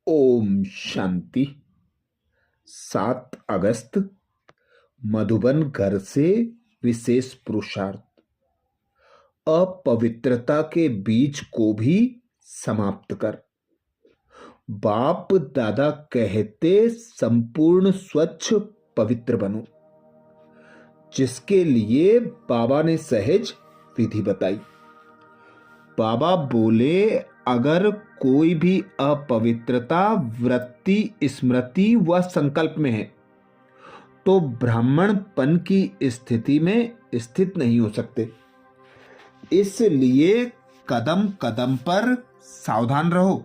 ओम शांति। 7 अगस्त मधुबन घर से विशेष पुरुषार्थ। अपवित्रता के बीज को भी समाप्त कर। बाप दादा कहते संपूर्ण स्वच्छ पवित्र बनो, जिसके लिए बाबा ने सहज विधि बताई। बाबा बोले, अगर कोई भी अपवित्रता वृत्ति, स्मृति व संकल्प में है तो ब्राह्मणपन की स्थिति में स्थित नहीं हो सकते। इसलिए कदम कदम पर सावधान रहो।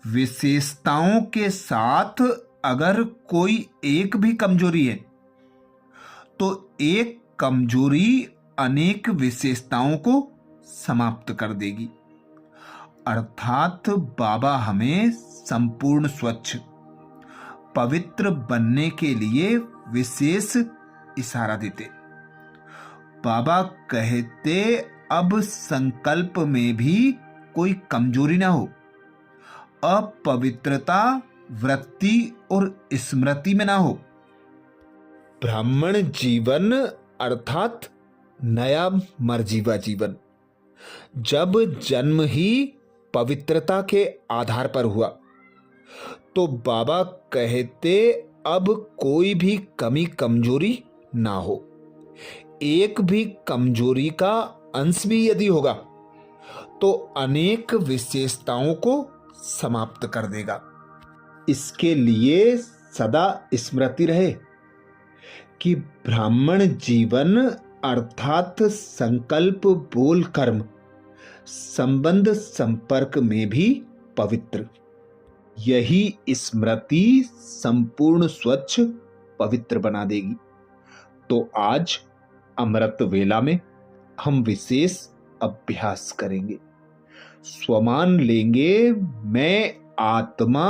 विशेषताओं के साथ अगर कोई एक भी कमजोरी है तो एक कमजोरी अनेक विशेषताओं को समाप्त कर देगी। अर्थात बाबा हमें संपूर्ण स्वच्छ पवित्र बनने के लिए विशेष इशारा देते। बाबा कहते, अब संकल्प में भी कोई कमजोरी ना हो, अपवित्रता वृत्ति और स्मृति में ना हो। ब्राह्मण जीवन अर्थात नया मर्जीवा जीवन जब जन्म ही पवित्रता के आधार पर हुआ तो बाबा कहते, अब कोई भी कमी कमजोरी ना हो। एक भी कमजोरी का अंश भी यदि होगा तो अनेक विशेषताओं को समाप्त कर देगा। इसके लिए सदा स्मृति रहे कि ब्राह्मण जीवन अर्थात संकल्प, बोल, कर्म, संबंध, संपर्क में भी पवित्र। यही स्मृति संपूर्ण स्वच्छ पवित्र बना देगी। तो आज अमृत वेला में हम विशेष अभ्यास करेंगे। स्वमान लेंगे, मैं आत्मा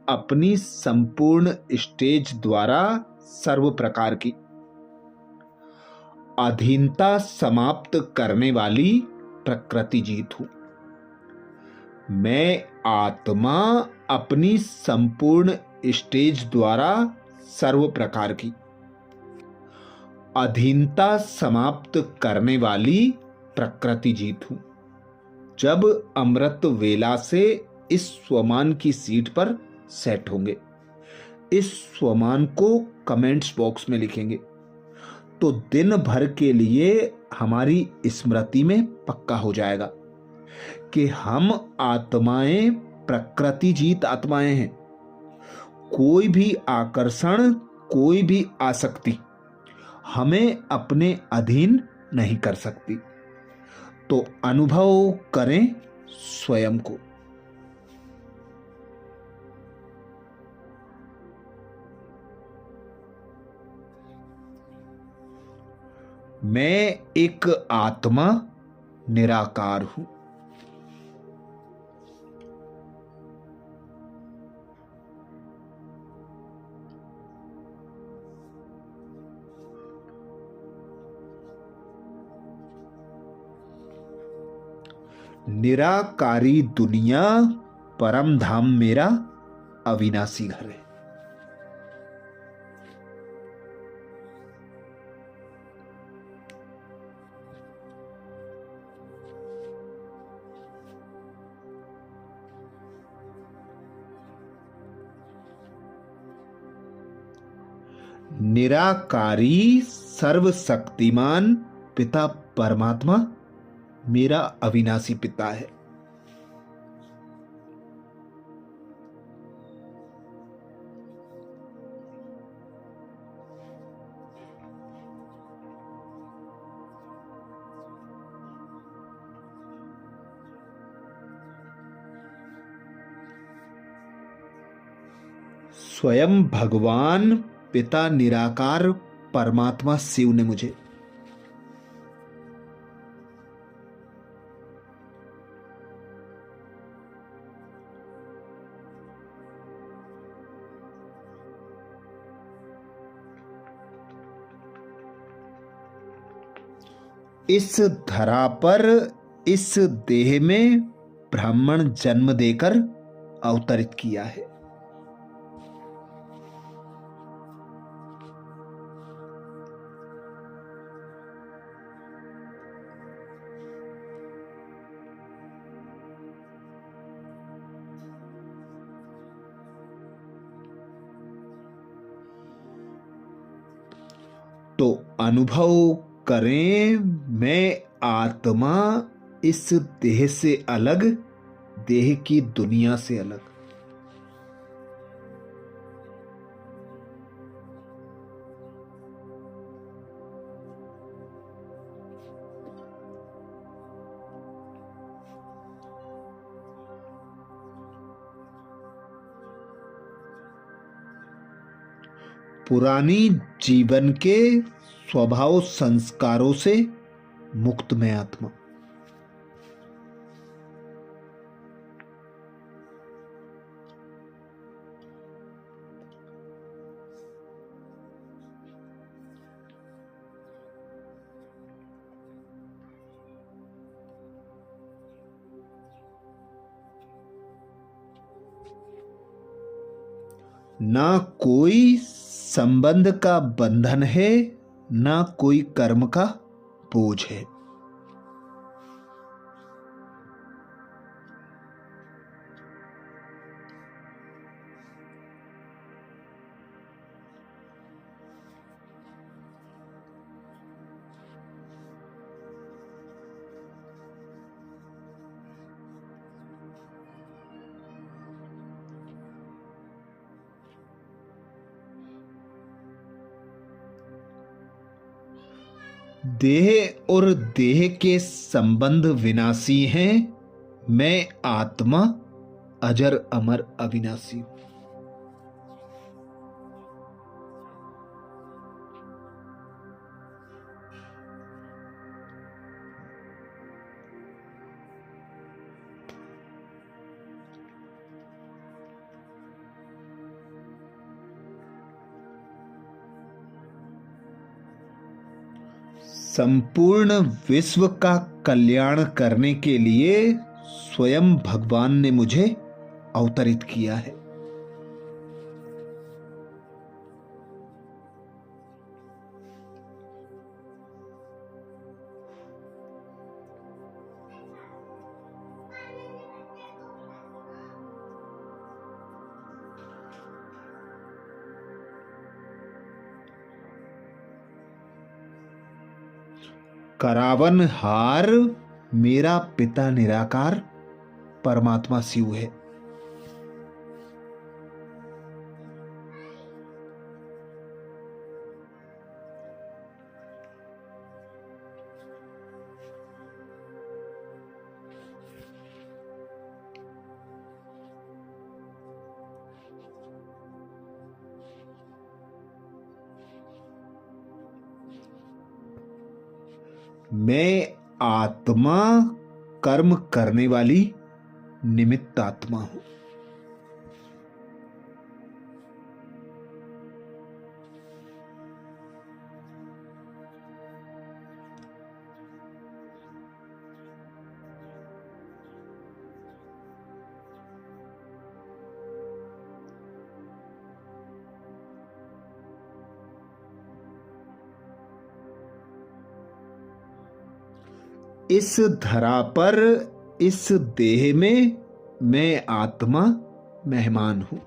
अपनी संपूर्ण स्टेज द्वारा सर्व प्रकार की अधीनता समाप्त करने वाली प्रकृति जीत हूं। मैं आत्मा अपनी संपूर्ण स्टेज द्वारा सर्व प्रकार की अधीनता समाप्त करने वाली प्रकृति जीत हूं। जब अमृत वेला से इस स्वमान की सीट पर सेट होंगे, इस स्वमान को कमेंट्स बॉक्स में लिखेंगे तो दिन भर के लिए हमारी स्मृति में पक्का हो जाएगा कि हम आत्माएं प्रकृति जीत आत्माएं हैं। कोई भी आकर्षण, कोई भी आसक्ति हमें अपने अधीन नहीं कर सकती। तो अनुभव करें स्वयं को। मैं एक आत्मा निराकार हूं। निराकारी दुनिया परम धाम मेरा अविनाशी घर है। निराकारी सर्वशक्तिमान पिता परमात्मा मेरा अविनाशी पिता है। स्वयं भगवान पिता निराकार परमात्मा शिव ने मुझे इस धरा पर, इस देह में ब्राह्मण जन्म देकर अवतरित किया है। तो अनुभव करें, मैं आत्मा इस देह से अलग, देह की दुनिया से अलग। पुरानी जीवन के स्वभाव संस्कारों से मुक्त मैं आत्मा। ना कोई संबंध का बंधन है, ना कोई कर्म का बोझ है। देह और देह के संबंध विनाशी हैं, मैं आत्मा अजर अमर अविनाशी हूं। संपूर्ण विश्व का कल्याण करने के लिए स्वयं भगवान ने मुझे अवतरित किया है। करावन हार मेरा पिता निराकार परमात्मा शिव है। मैं आत्मा कर्म करने वाली निमित्त आत्मा हूं। इस धरा पर, इस देह में मैं आत्मा मेहमान हूं।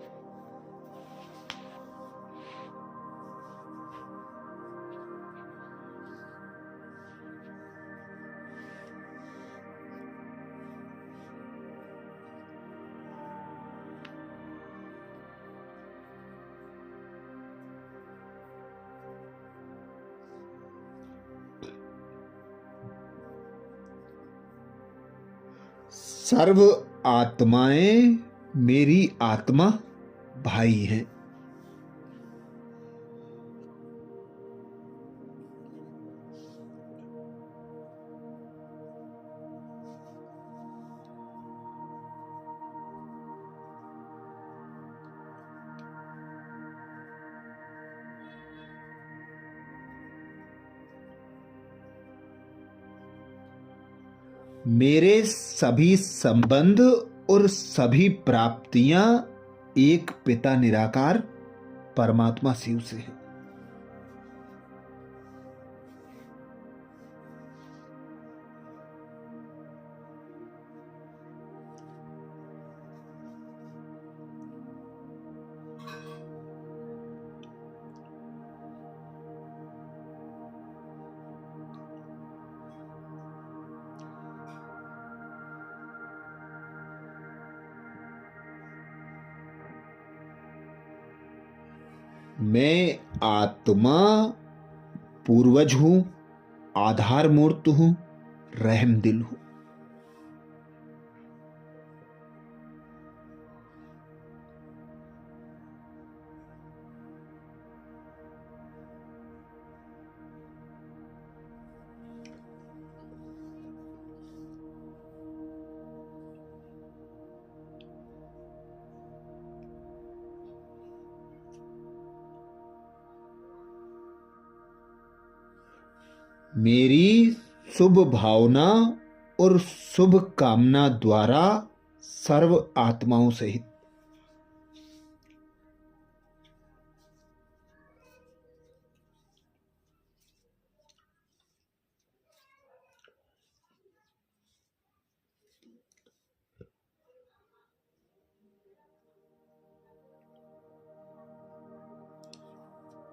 सर्व आत्माएं मेरी आत्मा भाई हैं। मेरे सभी संबंध और सभी प्राप्तियां एक पिता निराकार परमात्मा शिव से है। मैं आत्मा पूर्वज हूं, आधार मूर्त हूं, रहम दिल हूं। मेरी शुभ भावना और शुभ कामना द्वारा सर्व आत्माओं सहित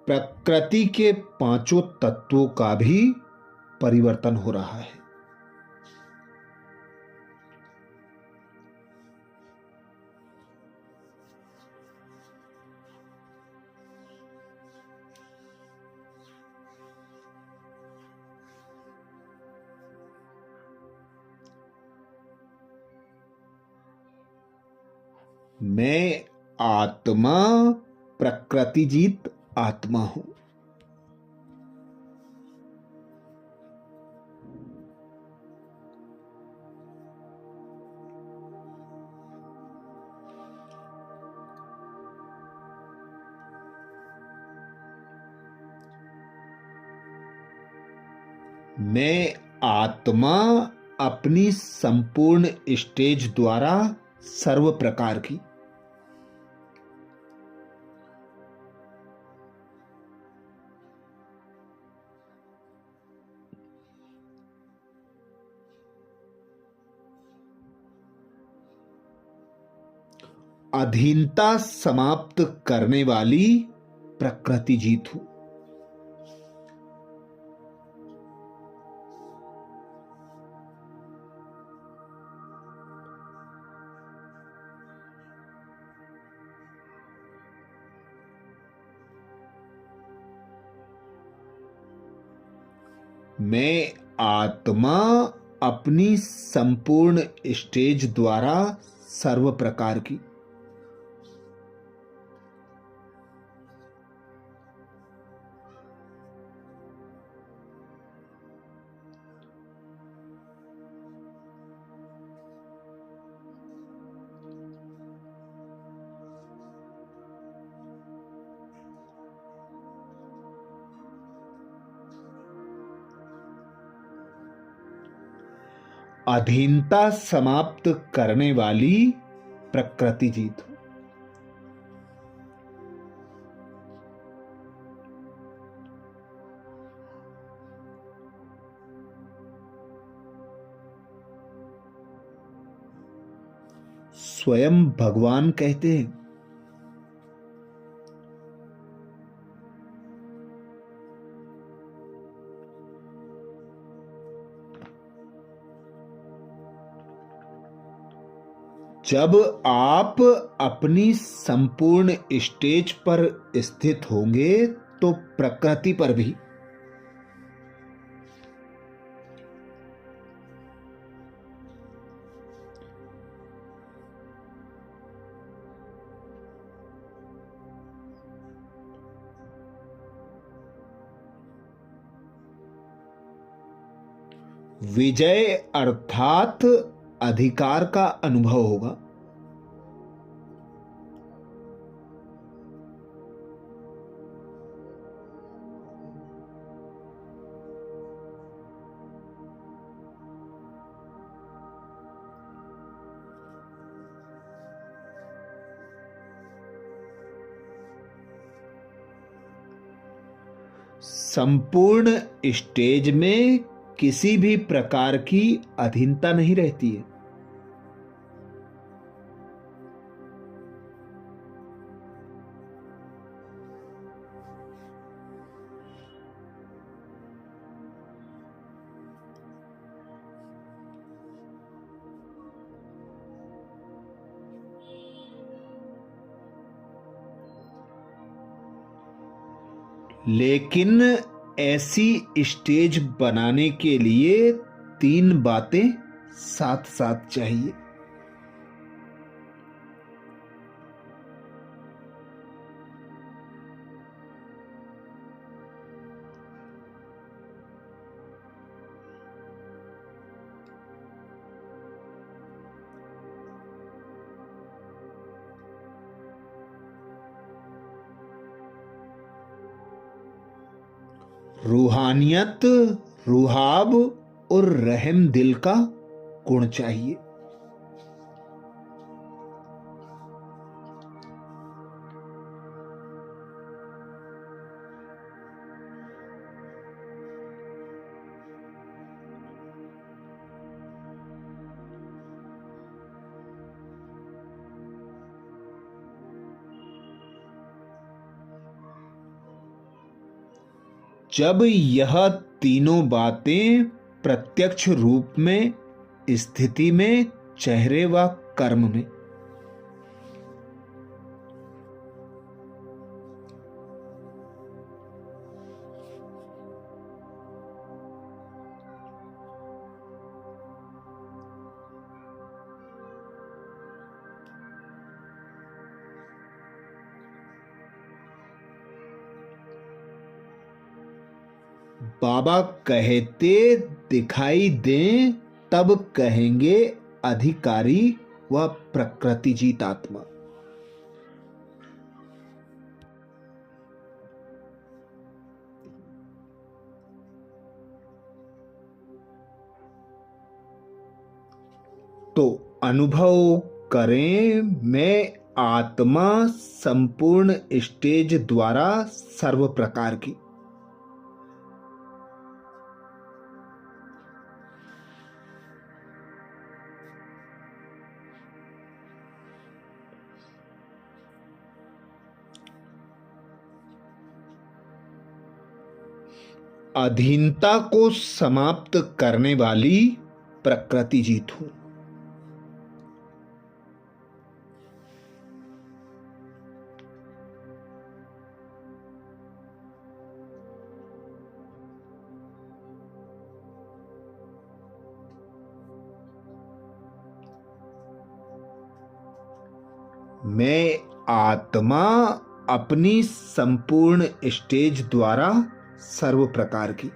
प्रकृति के पांचों तत्वों का भी परिवर्तन हो रहा है। मैं आत्मा प्रकृति जीत आत्मा हूं। मैं आत्मा अपनी संपूर्ण स्टेज द्वारा सर्व प्रकार की अधीनता समाप्त करने वाली प्रकृति जीत हूं। मैं आत्मा अपनी संपूर्ण स्टेज द्वारा सर्व प्रकार की अधीनता समाप्त करने वाली प्रकृति जीत हूं। स्वयं भगवान कहते हैं, जब आप अपनी संपूर्ण स्टेज पर स्थित होंगे तो प्रकृति पर भी विजय अर्थात अधिकार का अनुभव होगा। संपूर्ण स्टेज में किसी भी प्रकार की अधीनता नहीं रहती है। लेकिन ऐसी स्टेज बनाने के लिए 3 बातें साथ साथ चाहिए। रूहानियत, रुहाब और रहम दिल का गुण चाहिए। जब यह तीनों बातें प्रत्यक्ष रूप में, स्थिति में, चेहरे व कर्म में, बाबा कहते दिखाई दें तब कहेंगे अधिकारी व प्रकृति जीत आत्मा। तो अनुभव करें, मैं आत्मा संपूर्ण स्टेज द्वारा सर्व प्रकार की। अधीनता को समाप्त करने वाली प्रकृति जीत हूं। मैं आत्मा अपनी संपूर्ण स्टेज द्वारा सर्व प्रकार की।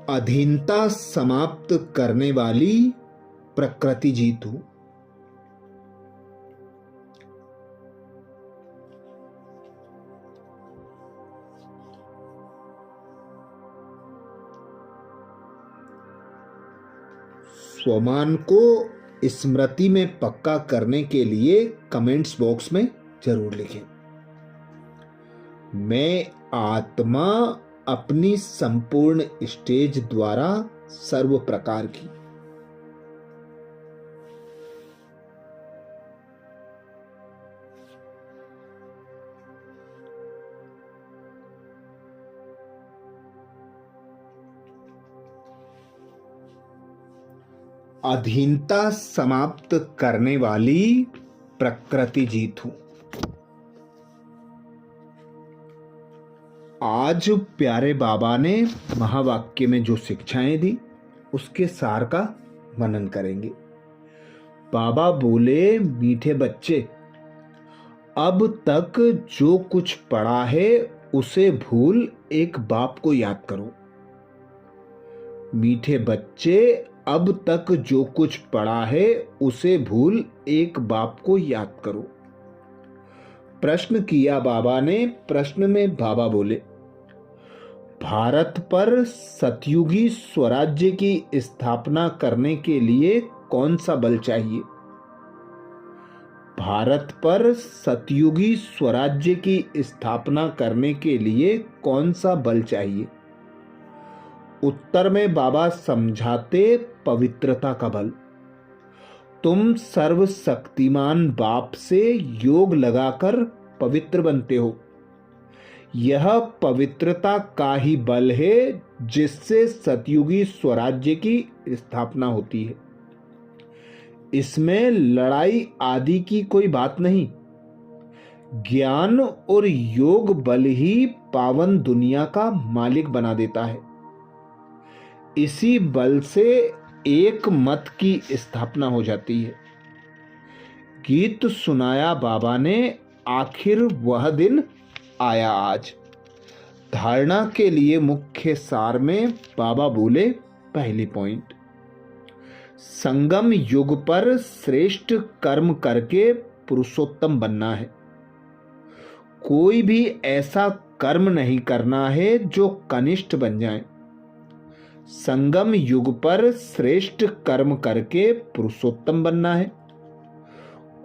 अधीनता समाप्त करने वाली प्रकृति जीत हूं। स्वमान को स्मृति में पक्का करने के लिए कमेंट्स बॉक्स में जरूर लिखें। मैं आत्मा अपनी संपूर्ण स्टेज द्वारा सर्व प्रकार की। अधीनता समाप्त करने वाली प्रकृति जीत हूं। आज प्यारे बाबा ने महावाक्य में जो शिक्षाएं दी उसके सार का मनन करेंगे। बाबा बोले, मीठे बच्चे, अब तक जो कुछ पढ़ा है उसे भूल एक बाप को याद करो। मीठे बच्चे, अब तक जो कुछ पढ़ा है उसे भूल एक बाप को याद करो। प्रश्न किया बाबा ने। प्रश्न में बाबा बोले, भारत पर सतयुगी स्वराज्य की स्थापना करने के लिए कौन सा बल चाहिए? भारत पर सतयुगी स्वराज्य की स्थापना करने के लिए कौन सा बल चाहिए? उत्तर में बाबा समझाते, पवित्रता का बल। तुम सर्वशक्तिमान बाप से योग लगाकर पवित्र बनते हो। यह पवित्रता का ही बल है जिससे सतयुगी स्वराज्य की स्थापना होती है। इसमें लड़ाई आदि की कोई बात नहीं। ज्ञान और योग बल ही पावन दुनिया का मालिक बना देता है। इसी बल से एक मत की स्थापना हो जाती है। गीत सुनाया बाबा ने, आखिर वह दिन आया आज। धारणा के लिए मुख्य सार में बाबा बोले, पहली पॉइंट, संगम युग पर श्रेष्ठ कर्म करके पुरुषोत्तम बनना है। कोई भी ऐसा कर्म नहीं करना है जो कनिष्ठ बन जाए। संगम युग पर श्रेष्ठ कर्म करके पुरुषोत्तम बनना है।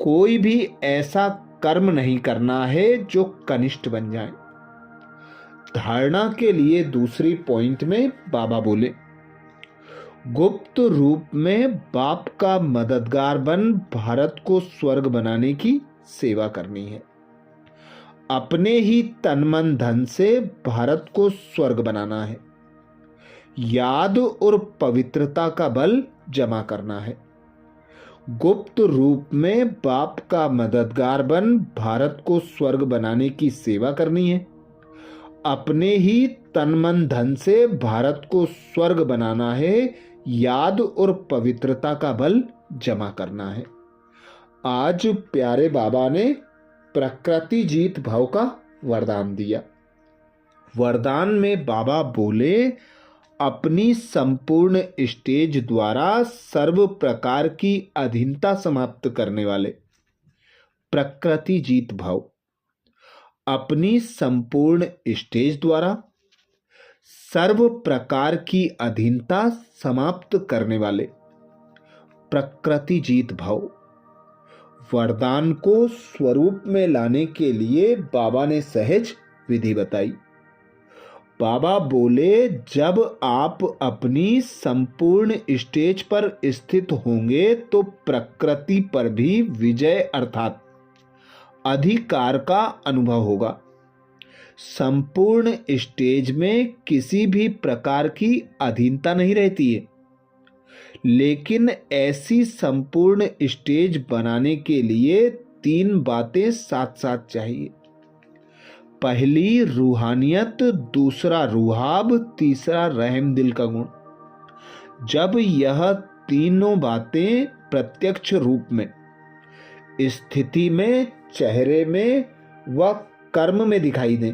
कोई भी ऐसा कर्म नहीं करना है जो कनिष्ठ बन जाए। धारणा के लिए दूसरी पॉइंट में बाबा बोले, गुप्त रूप में बाप का मददगार बन भारत को स्वर्ग बनाने की सेवा करनी है। अपने ही तन मन धन से भारत को स्वर्ग बनाना है। याद और पवित्रता का बल जमा करना है। गुप्त रूप में बाप का मददगार बन भारत को स्वर्ग बनाने की सेवा करनी है। अपने ही तन मन धन से भारत को स्वर्ग बनाना है। याद और पवित्रता का बल जमा करना है। आज प्यारे बाबा ने प्रकृति जीत भाव का वरदान दिया। वरदान में बाबा बोले, अपनी संपूर्ण स्टेज द्वारा सर्व प्रकार की अधीनता समाप्त करने वाले प्रकृति जीत भाव। अपनी संपूर्ण स्टेज द्वारा सर्व प्रकार की अधीनता समाप्त करने वाले प्रकृति जीत भाव। वरदान को स्वरूप में लाने के लिए बाबा ने सहज विधि बताई। बाबा बोले, जब आप अपनी संपूर्ण स्टेज पर स्थित होंगे तो प्रकृति पर भी विजय अर्थात अधिकार का अनुभव होगा। संपूर्ण स्टेज में किसी भी प्रकार की अधीनता नहीं रहती है। लेकिन ऐसी संपूर्ण स्टेज बनाने के लिए तीन बातें साथ साथ चाहिए। पहली रूहानियत, दूसरा रूहाब, तीसरा रहम दिल का गुण। जब यह तीनों बातें प्रत्यक्ष रूप में, स्थिति में, चेहरे में व कर्म में दिखाई दें,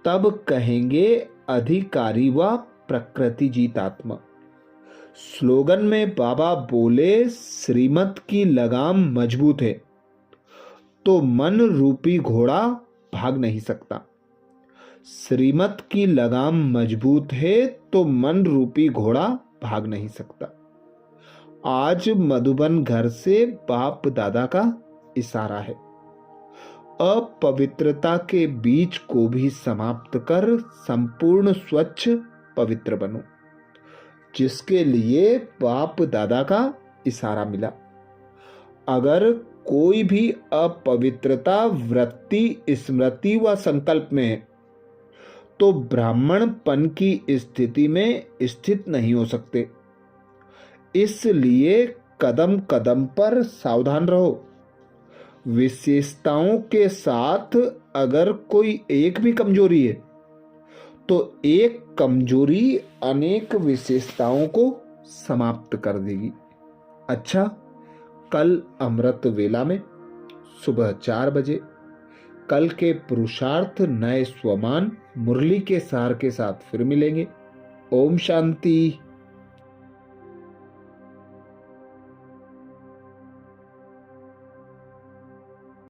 तब कहेंगे अधिकारी व प्रकृति जीत आत्मा। स्लोगन में बाबा बोले, श्रीमत की लगाम मजबूत है तो मन रूपी घोड़ा भाग नहीं सकता। श्रीमत की लगाम मजबूत है तो मन रूपी घोड़ा भाग नहीं सकता। आज मधुबन घर से बाप दादा का इशारा है। अपवित्रता के बीज को भी समाप्त कर संपूर्ण स्वच्छ पवित्र बनो, जिसके लिए बाप दादा का इशारा मिला। अगर कोई भी अपवित्रता वृत्ति, स्मृति व संकल्प में है तो ब्राह्मणपन की स्थिति में स्थित नहीं हो सकते। इसलिए कदम कदम पर सावधान रहो। विशेषताओं के साथ अगर कोई एक भी कमजोरी है तो एक कमजोरी अनेक विशेषताओं को समाप्त कर देगी। अच्छा, कल अमृत वेला में सुबह 4 बजे कल के पुरुषार्थ नए स्वमान मुरली के सार के साथ फिर मिलेंगे। ओम शांति।